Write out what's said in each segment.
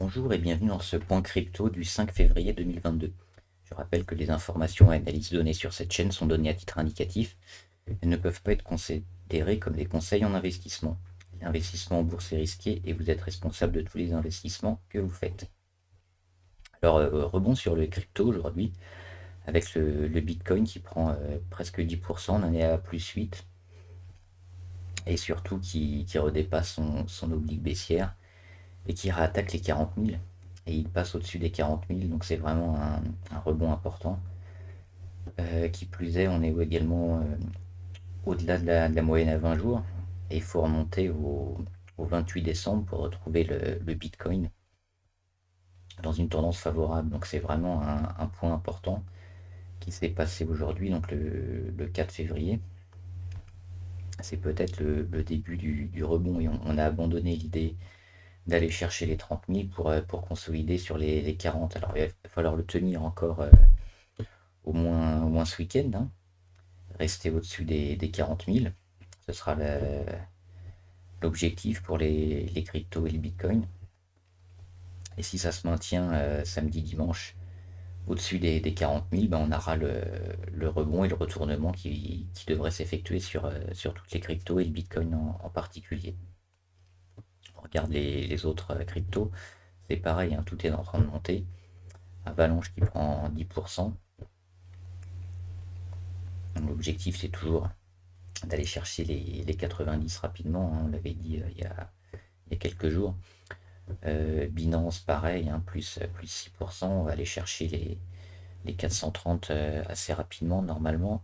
Bonjour et bienvenue dans ce point crypto du 5 février 2022. Je rappelle que les informations et analyses données sur cette chaîne sont données à titre indicatif et ne peuvent pas être considérées comme des conseils en investissement. L'investissement en bourse est risqué et vous êtes responsable de tous les investissements que vous faites. Alors, rebond sur le crypto aujourd'hui avec le Bitcoin qui prend presque 10%, on en est à plus 8 et surtout qui redépasse son oblique baissière et qui réattaque les 40 000. Et il passe au-dessus des 40 000, donc c'est vraiment un rebond important. Qui plus est, on est également au-delà de la moyenne à 20 jours. Et il faut remonter au 28 décembre pour retrouver le Bitcoin dans une tendance favorable. Donc c'est vraiment un point important qui s'est passé aujourd'hui, donc le 4 février. C'est peut-être le début du rebond et on a abandonné l'idée d'aller chercher les 30 000 pour consolider sur les 40. Alors il va falloir le tenir encore au moins ce week-end, hein. Rester au-dessus des 40 000. Ce sera l'objectif pour les cryptos et le Bitcoin. Et si ça se maintient samedi, dimanche, au-dessus des 40 000, ben on aura le rebond et le retournement qui devrait s'effectuer sur toutes les cryptos et le Bitcoin en particulier. On regarde les autres cryptos, c'est pareil, hein, tout est en train de monter. Avalanche qui prend 10%. L'objectif c'est toujours d'aller chercher les 90 rapidement, hein, on l'avait dit il y a quelques jours. Binance pareil, hein, plus 6%, on va aller chercher les 430 assez rapidement normalement.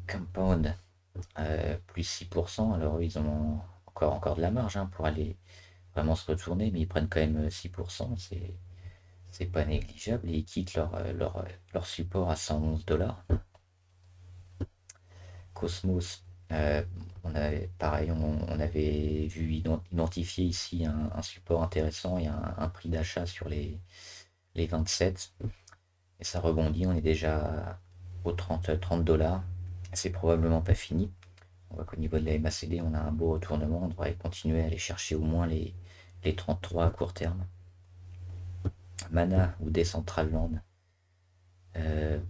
Compound plus 6%, alors ils ont encore de la marge, hein, pour aller vraiment se retourner, mais ils prennent quand même 6%, c'est pas négligeable et ils quittent leur support à 111 $. Cosmos, on avait, pareil, on avait vu identifier ici un support intéressant et un prix d'achat sur les 27. Et ça rebondit, on est déjà aux 30 $. C'est probablement pas fini. On voit qu'au niveau de la MACD, on a un beau retournement. On devrait continuer à aller chercher au moins les 33 à court terme. Mana ou Decentraland,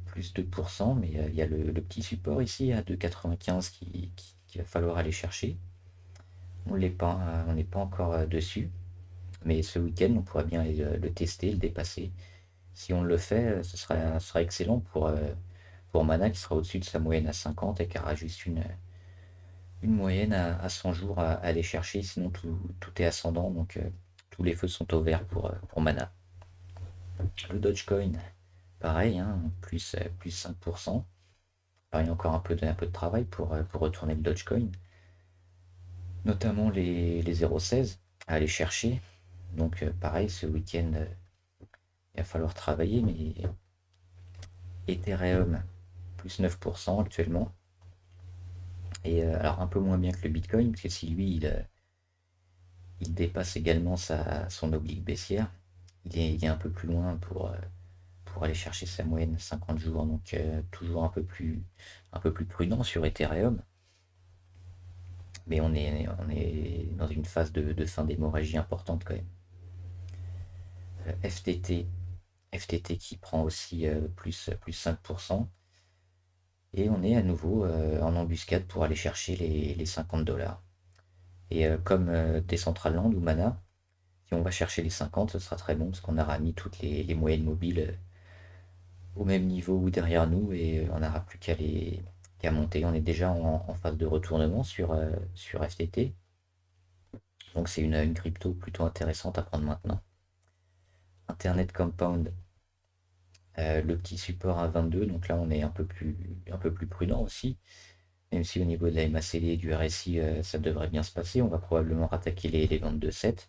plus 2%, mais il y a le petit support ici à 2,95 qu'il va falloir aller chercher. On n'est pas encore dessus, mais ce week-end, on pourra bien aller le tester, le dépasser. Si on le fait, ce sera excellent pour Mana qui sera au-dessus de sa moyenne à 50 et qui aura juste une moyenne à 100 jours à aller chercher. Sinon, tout est ascendant, donc tous les feux sont au vert pour Mana. Le Dogecoin, pareil, hein, plus 5%. Alors, il y a encore un peu de travail pour retourner le Dogecoin, notamment les 0,16 à aller chercher. Donc pareil, ce week-end, il va falloir travailler, mais Ethereum, plus 9% actuellement. Et alors un peu moins bien que le Bitcoin, parce que si lui, il dépasse également son oblique baissière, il est un peu plus loin pour aller chercher sa moyenne 50 jours, donc toujours un peu plus prudent sur Ethereum. Mais on est dans une phase de fin d'hémorragie importante quand même. FTT qui prend aussi plus 5%. Et on est à nouveau en embuscade pour aller chercher les 50 $. Et comme Decentraland ou Mana, si on va chercher les 50, ce sera très bon parce qu'on aura mis toutes les moyennes mobiles au même niveau ou derrière nous et on n'aura plus qu'à monter. On est déjà en phase de retournement sur FTT. Donc c'est une crypto plutôt intéressante à prendre maintenant. Internet Compound, le petit support à 22, donc là on est un peu plus prudent aussi. Même si au niveau de la MACD et du RSI, ça devrait bien se passer, on va probablement rattaquer les 22,7.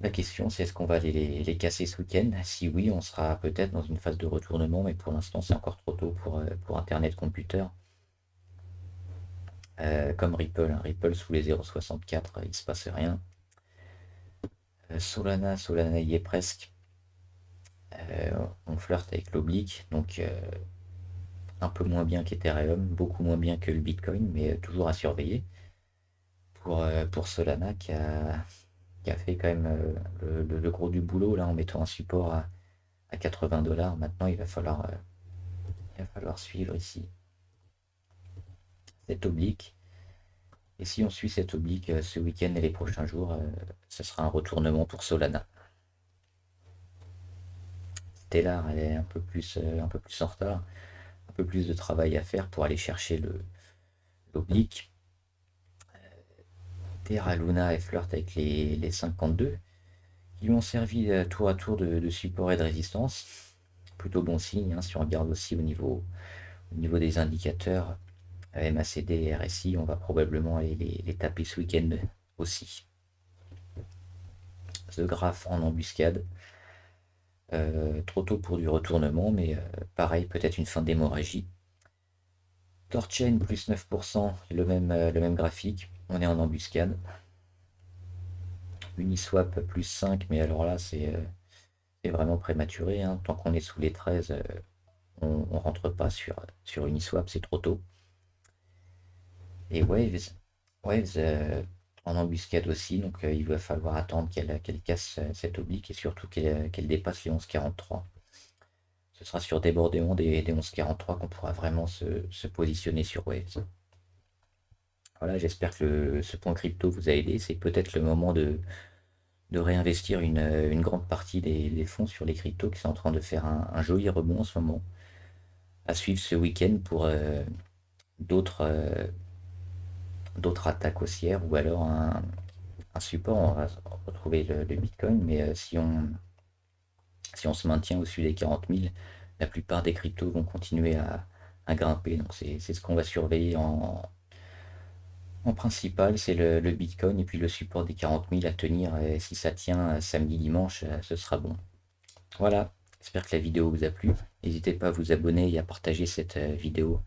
La question, c'est est-ce qu'on va aller les casser ce week-end? Si oui, on sera peut-être dans une phase de retournement, mais pour l'instant, c'est encore trop tôt pour Internet Computer. Comme Ripple, hein. Ripple sous les 0,64, il se passe rien. Solana y est presque. On flirte avec l'oblique, donc un peu moins bien qu'Ethereum, beaucoup moins bien que le Bitcoin, mais toujours à surveiller. Pour Solana qui a fait quand même le gros du boulot là en mettant un support à 80 $. Maintenant, il va falloir suivre ici cette oblique. Et si on suit cette oblique ce week-end et les prochains jours, ce sera un retournement pour Solana. Stellar, elle est un peu plus en retard, un peu plus de travail à faire pour aller chercher l'oblique. Terra Luna, elle flirte avec les 52, qui lui ont servi tour à tour de support et de résistance. Plutôt bon signe, hein, si on regarde aussi au niveau des indicateurs MACD et RSI, on va probablement aller les taper ce week-end aussi. The Graph en embuscade. Trop tôt pour du retournement, mais pareil, peut-être une fin d'hémorragie. Torchain plus 9%, le même graphique, on est en embuscade. Uniswap plus 5, mais alors là c'est vraiment prématuré, hein. Tant qu'on est sous les 13, on ne rentre pas sur Uniswap, c'est trop tôt. Et Waves en embuscade aussi, donc il va falloir attendre qu'elle casse cette oblique et surtout qu'elle dépasse les 11,43. Ce sera sur débordement des 11,43 qu'on pourra vraiment se positionner sur Waves. Voilà, j'espère que ce point crypto vous a aidé. C'est peut-être le moment de réinvestir une grande partie des fonds sur les cryptos qui sont en train de faire un joli rebond en ce moment. À suivre ce week-end pour d'autres d'autres attaques haussières ou alors un support. On va retrouver le Bitcoin, mais si on se maintient au-dessus des 40 000, la plupart des cryptos vont continuer à grimper. Donc c'est ce qu'on va surveiller en principal, c'est le Bitcoin et puis le support des 40 000 à tenir. Et si ça tient samedi, dimanche, ce sera bon. Voilà, j'espère que la vidéo vous a plu. N'hésitez pas à vous abonner et à partager cette vidéo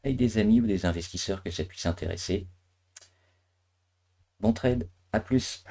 avec des amis ou des investisseurs que ça puisse intéresser. Bon trade, à plus!